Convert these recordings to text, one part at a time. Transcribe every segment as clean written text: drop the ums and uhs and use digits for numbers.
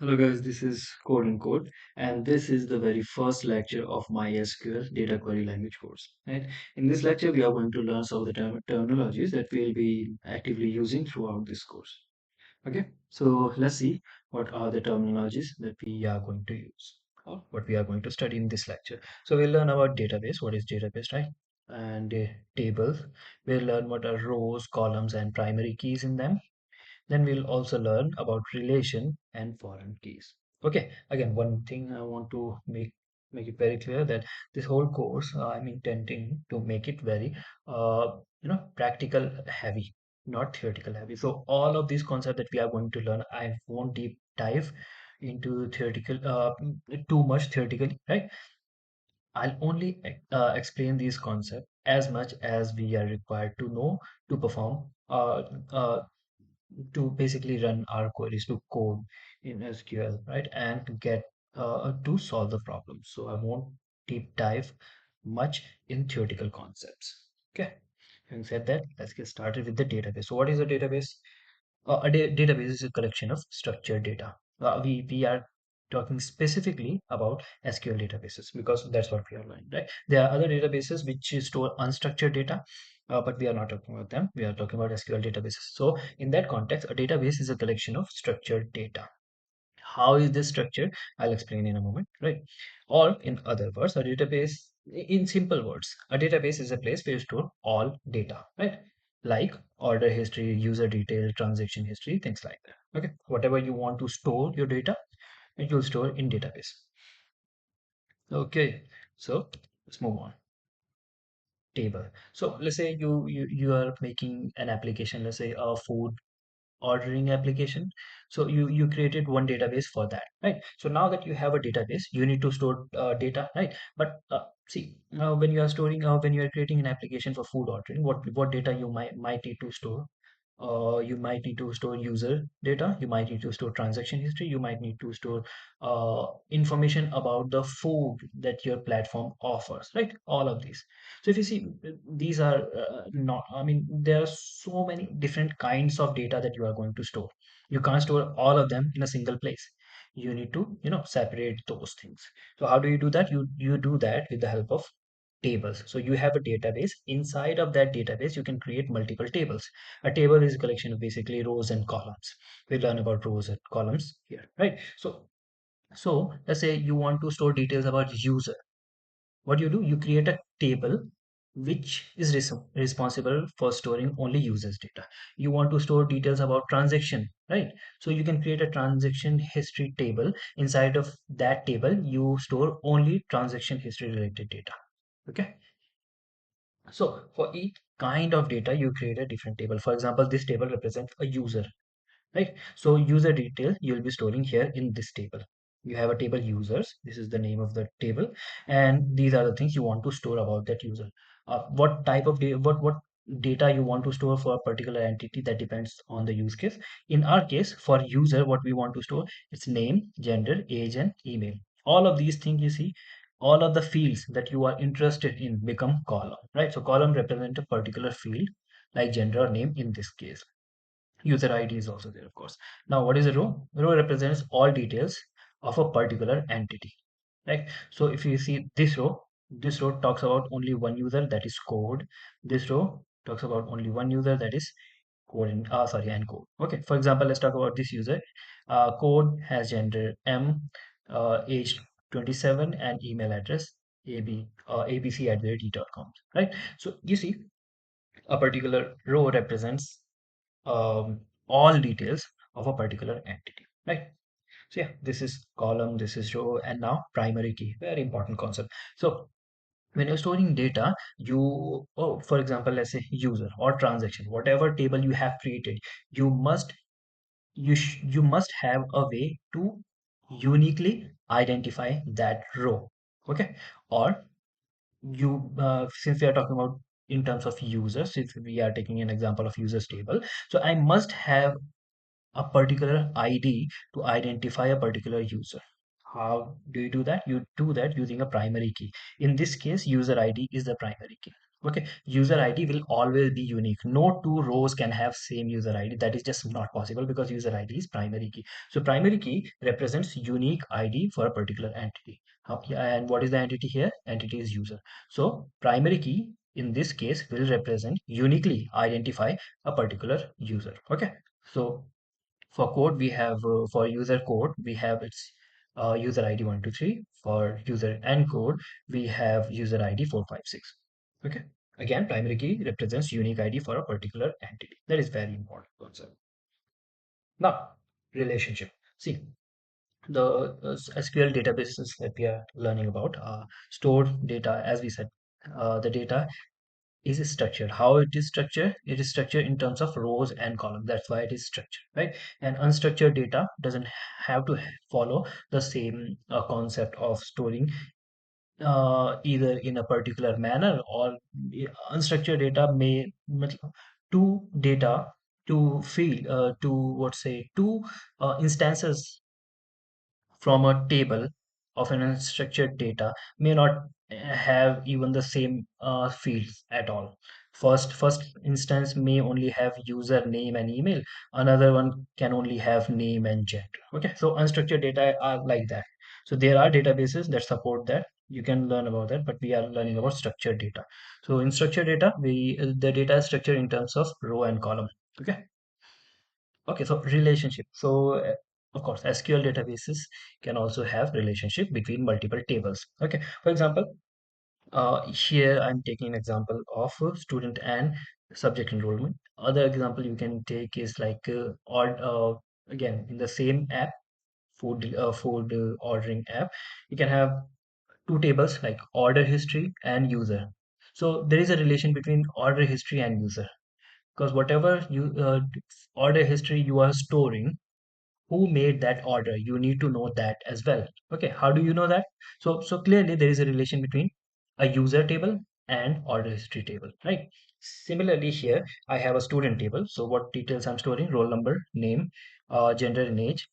Hello guys, this is CodeNCode and this is the very first lecture of MySQL data query language course. Right? In this lecture, we are going to learn some of the terminologies that we'll be actively using throughout this course. Okay, so let's see what are the terminologies that we are going to use or what we are going to study in this lecture. So we'll learn about database, what is database, right? And tables. We'll learn what are rows, columns, and primary keys in them. Then we'll also learn about relation and foreign keys. Okay, again, one thing I want to make it very clear that this whole course, I'm intending to make it very, practical heavy, not theoretical heavy. So all of these concepts that we are going to learn, I won't deep dive into theoretical, too much theoretically, right? I'll only explain these concepts as much as we are required to know to perform to basically run our queries to code in SQL, right? And get to solve the problem. So I won't deep dive much in theoretical concepts. Okay. Having said that, let's get started with the database. So what is a database? A database is a collection of structured data. We are talking specifically about SQL databases because that's what we are learning, right? There are other databases which store unstructured data, but we are not talking about them. We are talking about SQL databases. So in that context, a database is a collection of structured data. How is this structured? I'll explain in a moment, right? Or in other words, a database, in simple words, a database is a place where you store all data, right? Like order history, user detail, transaction history, things like that. Okay, whatever you want to store your data, it will store in database. Okay, so let's move on. Table. So let's say you are making an application, let's say a food ordering application. So you created one database for that, right? So now that you have a database, you need to store data, right? But see, when you are storing when you are creating an application for food ordering, what data you might need to store? You might need to store user data, you might need to store transaction history, you might need to store information about the food that your platform offers, right? All of these. So if you see, these are not, I mean, there are so many different kinds of data that you are going to store. You can't store all of them in a single place. You need to, separate those things. So how do you do that? You do that with the help of tables. So you have a database. Inside of that database, you can create multiple tables. A table is a collection of basically rows and columns. We learn about rows and columns here, right? So let's say you want to store details about user. What do? You create a table which is responsible for storing only users data. You want to store details about transaction, right? So you can create a transaction history table. Inside of that table, you store only transaction history related data. Okay. So for each kind of data, you create a different table. For example, this table represents a user, right? So user detail you'll be storing here in this table. You have a table users. This is the name of the table, and these are the things you want to store about that user. What type of data, what data you want to store for a particular entity, that depends on the use case. In our case, for user, what we want to store, it's name, gender, age, and email. All of these things you see, all of the fields that you are interested in become column, right? So column represent a particular field like gender or name in this case. User ID is also there, of course. Now, what is a row? Row represents all details of a particular entity, right? So if you see this row talks about only one user, that is code. This row talks about only one user, that is code and code. Okay, for example, let's talk about this user. Code has gender M, age 27, and email address abc@e.com, right? So you see, a particular row represents all details of a particular entity, right? So yeah, this is column, this is row, and now primary key, very important concept. So when you're storing data, for example, let's say user or transaction, whatever table you have created, you must you must have a way to uniquely identify that row. Okay, or since we are talking about in terms of users, if we are taking an example of users table, so I must have a particular ID to identify a particular user. How do you do that? You do that using a primary key. In this case, user ID is the primary key. Okay, user ID will always be unique. No two rows can have same user ID. That is just not possible because user ID is primary key. So primary key represents unique ID for a particular entity. And what is the entity here? Entity is user. So primary key in this case will represent uniquely identify a particular user. Okay. So for code, we have for user code, we have its user ID 123. For user end code, we have user ID 456. Okay. Again, primary key represents unique ID for a particular entity. That is very important concept. Now, relationship. See, the SQL databases that we are learning about stored data, as we said, the data is structured. How it is structured? It is structured in terms of rows and columns. That's why it is structured, right? And unstructured data doesn't have to follow the same concept of storing either in a particular manner or unstructured data may to data to field to what say to instances from a table of an unstructured data may not have even the same fields at all. First instance may only have user name and email. Another one can only have name and gender. Okay, so unstructured data are like that. So there are databases that support that. You can learn about that, but we are learning about structured data. So in structured data, we the data is structured in terms of row and column. Okay. Okay, so relationship. So of course, SQL databases can also have relationship between multiple tables. Okay, for example, here I'm taking an example of student and subject enrollment. Other example you can take is like again in the same app, food ordering app, you can have two tables like order history and user. So there is a relation between order history and user because whatever you order history you are storing, who made that order, you need to know that as well. Okay, how do you know that? So clearly there is a relation between a user table and order history table, right? Similarly here I have a student table. So what details I'm storing? Roll number, name, gender and age,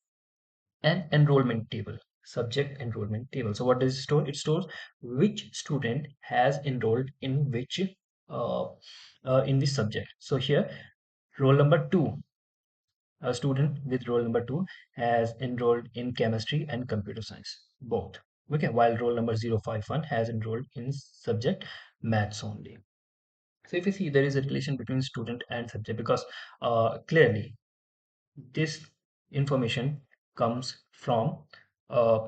and enrollment table, subject enrollment table. So what does it store? It stores which student has enrolled uh, in which subject. So here roll number 2, a student with roll number 2 has enrolled in chemistry and computer science, both. Okay, while roll number 051 has enrolled in subject maths only. So if you see, there is a relation between student and subject because clearly this information comes from a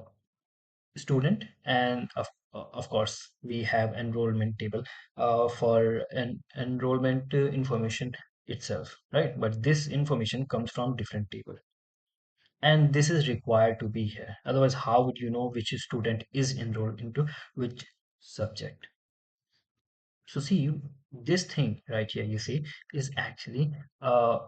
student, and of course we have enrollment table for an enrollment information itself, right? But this information comes from different table, and this is required to be here. Otherwise, how would you know which student is enrolled into which subject? So see, this thing right here, you see, is actually a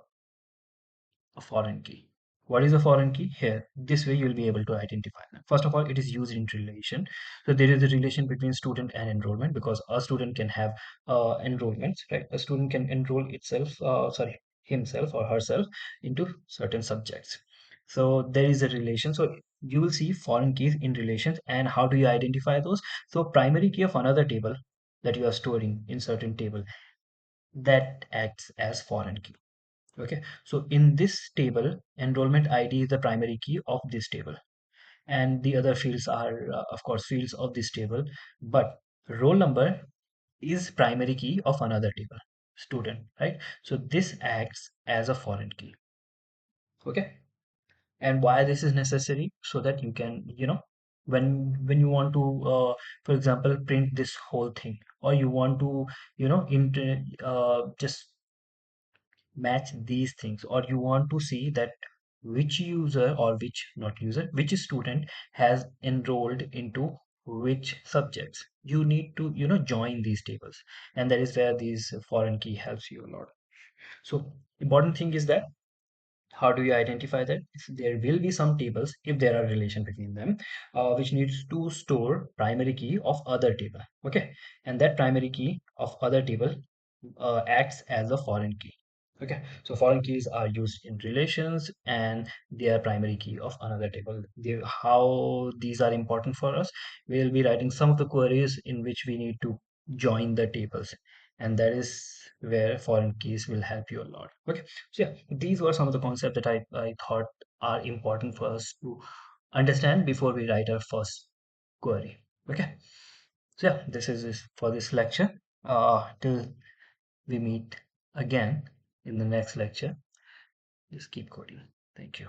foreign key. What is a foreign key? Here, this way you'll be able to identify them. First of all, it is used in relation. So there is a relation between student and enrollment because a student can have enrollments, right? A student can enroll himself or herself into certain subjects. So there is a relation. So you will see foreign keys in relations. And how do you identify those? So primary key of another table that you are storing in certain table, that acts as foreign key. Okay, so in this table, enrollment ID is the primary key of this table, and the other fields are, of course, fields of this table. But roll number is primary key of another table, student, right? So this acts as a foreign key. Okay, and why this is necessary? So that you can, when you want to, for example, print this whole thing, or you want to, just match these things, or you want to see that which user or which student has enrolled into which subjects, you need to join these tables, and that is where these foreign key helps you a lot. So important thing is that how do you identify that? There will be some tables, if there are relation between them, which needs to store primary key of other table. Okay, and that primary key of other table acts as a foreign key. Okay, so foreign keys are used in relations and they are primary key of another table. How these are important for us, we'll be writing some of the queries in which we need to join the tables. and that is where foreign keys will help you a lot. Okay, so yeah, these were some of the concepts that I thought are important for us to understand before we write our first query. Okay, so yeah, this is for this lecture. Till we meet again in the next lecture, just keep coding. Thank you.